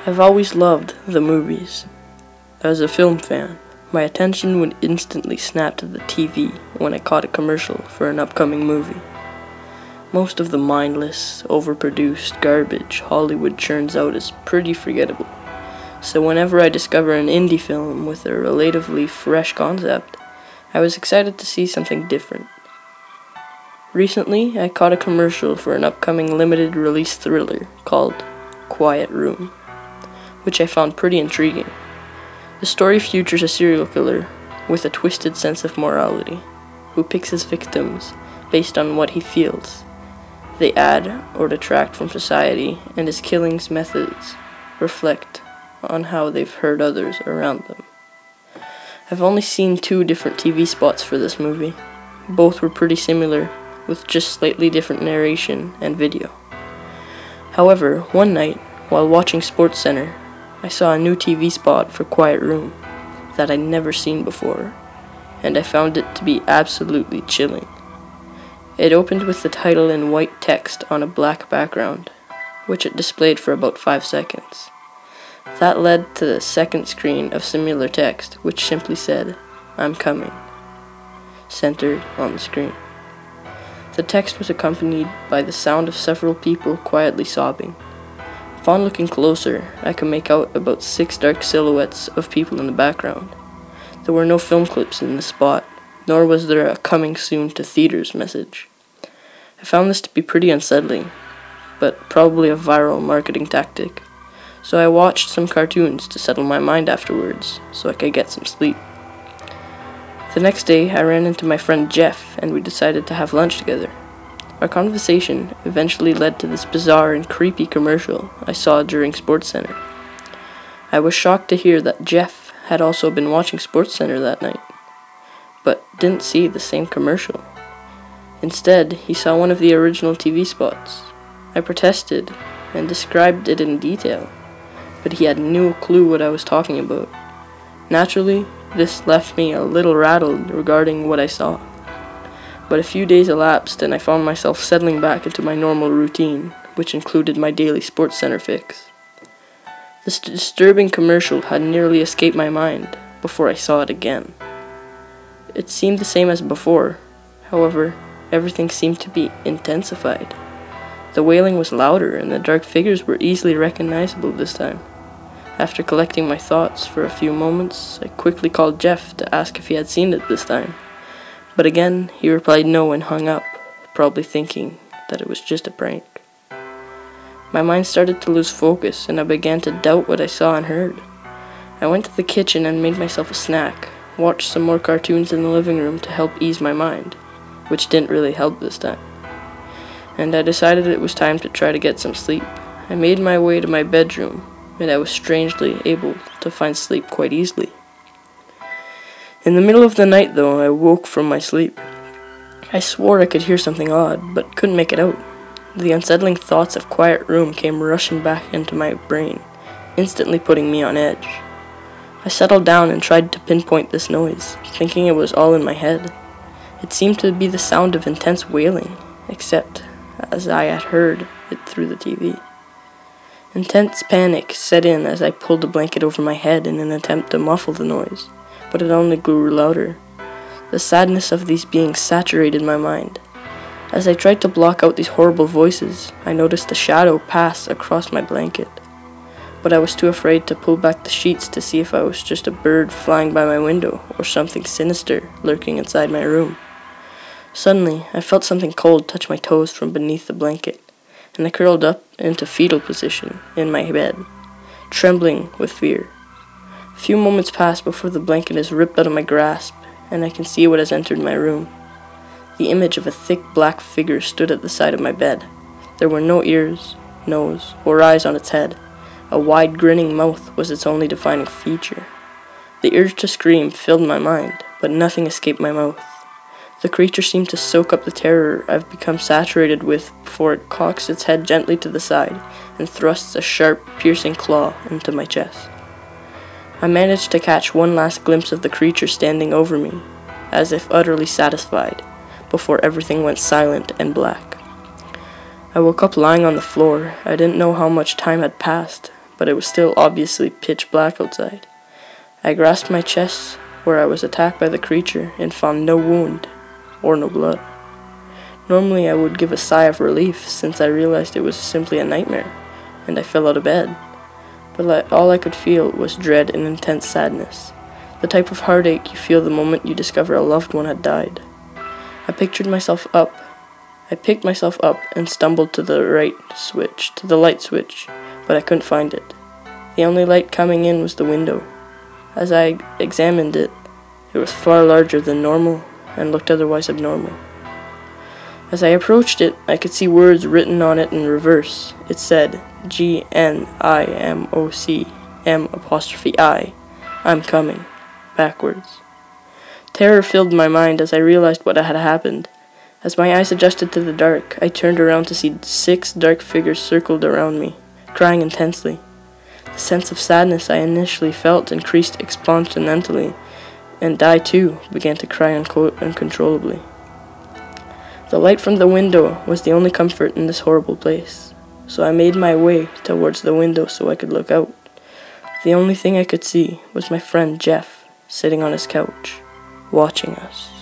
I've always loved the movies. As a film fan, my attention would instantly snap to the TV when I caught a commercial for an upcoming movie. Most of the mindless, overproduced garbage Hollywood churns out is pretty forgettable, so whenever I discover an indie film with a relatively fresh concept, I was excited to see something different. Recently, I caught a commercial for an upcoming limited release thriller called Quiet Room, which I found pretty intriguing. The story features a serial killer with a twisted sense of morality, who picks his victims based on what he feels they add or detract from society, and his killing's methods reflect on how they've hurt others around them. I've only seen 2 different TV spots for this movie. Both were pretty similar, with just slightly different narration and video. However, one night, while watching SportsCenter, I saw a new TV spot for Quiet Room that I'd never seen before, and I found it to be absolutely chilling. It opened with the title in white text on a black background, which it displayed for about 5 seconds. That led to the second screen of similar text, which simply said, "I'm coming," centered on the screen. The text was accompanied by the sound of several people quietly sobbing. Upon looking closer, I could make out about 6 dark silhouettes of people in the background. There were no film clips in the spot, nor was there a "coming soon to theaters" message. I found this to be pretty unsettling, but probably a viral marketing tactic, so I watched some cartoons to settle my mind afterwards so I could get some sleep. The next day, I ran into my friend Jeff, and we decided to have lunch together. Our conversation eventually led to this bizarre and creepy commercial I saw during SportsCenter. I was shocked to hear that Jeff had also been watching SportsCenter that night, but didn't see the same commercial. Instead, he saw one of the original TV spots. I protested and described it in detail, but he had no clue what I was talking about. Naturally, this left me a little rattled regarding what I saw. But a few days elapsed and I found myself settling back into my normal routine, which included my daily SportsCenter fix. This disturbing commercial had nearly escaped my mind before I saw it again. It seemed the same as before, however, everything seemed to be intensified. The wailing was louder and the dark figures were easily recognizable this time. After collecting my thoughts for a few moments, I quickly called Jeff to ask if he had seen it this time. But again, he replied no and hung up, probably thinking that it was just a prank. My mind started to lose focus and I began to doubt what I saw and heard. I went to the kitchen and made myself a snack, watched some more cartoons in the living room to help ease my mind, which didn't really help this time. And I decided it was time to try to get some sleep. I made my way to my bedroom, and I was strangely able to find sleep quite easily. In the middle of the night, though, I woke from my sleep. I swore I could hear something odd, but couldn't make it out. The unsettling thoughts of Quiet Room came rushing back into my brain, instantly putting me on edge. I settled down and tried to pinpoint this noise, thinking it was all in my head. It seemed to be the sound of intense wailing, except as I had heard it through the TV. Intense panic set in as I pulled the blanket over my head in an attempt to muffle the noise, but it only grew louder. The sadness of these beings saturated my mind. As I tried to block out these horrible voices, I noticed a shadow pass across my blanket, but I was too afraid to pull back the sheets to see if I was just a bird flying by my window or something sinister lurking inside my room. Suddenly, I felt something cold touch my toes from beneath the blanket, and I curled up into fetal position in my bed, trembling with fear. A few moments pass before the blanket is ripped out of my grasp, and I can see what has entered my room. The image of a thick black figure stood at the side of my bed. There were no ears, nose, or eyes on its head. A wide grinning mouth was its only defining feature. The urge to scream filled my mind, but nothing escaped my mouth. The creature seemed to soak up the terror I've become saturated with before it cocks its head gently to the side and thrusts a sharp, piercing claw into my chest. I managed to catch one last glimpse of the creature standing over me, as if utterly satisfied, before everything went silent and black. I woke up lying on the floor. I didn't know how much time had passed, but it was still obviously pitch black outside. I grasped my chest, where I was attacked by the creature, and found no wound, or no blood. Normally I would give a sigh of relief, since I realized it was simply a nightmare, and I fell out of bed. But all I could feel was dread and intense sadness, the type of heartache you feel the moment you discover a loved one had died. I picked myself up and stumbled to the light switch, but I couldn't find it. The only light coming in was the window. As I examined it, it was far larger than normal and looked otherwise abnormal. As I approached it, I could see words written on it in reverse. It said, GNIMOCM''I, I'm coming, backwards. Terror filled my mind as I realized what had happened. As my eyes adjusted to the dark, I turned around to see 6 dark figures circled around me, crying intensely. The sense of sadness I initially felt increased exponentially, and I too began to cry uncontrollably. The light from the window was the only comfort in this horrible place, so I made my way towards the window so I could look out. The only thing I could see was my friend Jeff sitting on his couch, watching us.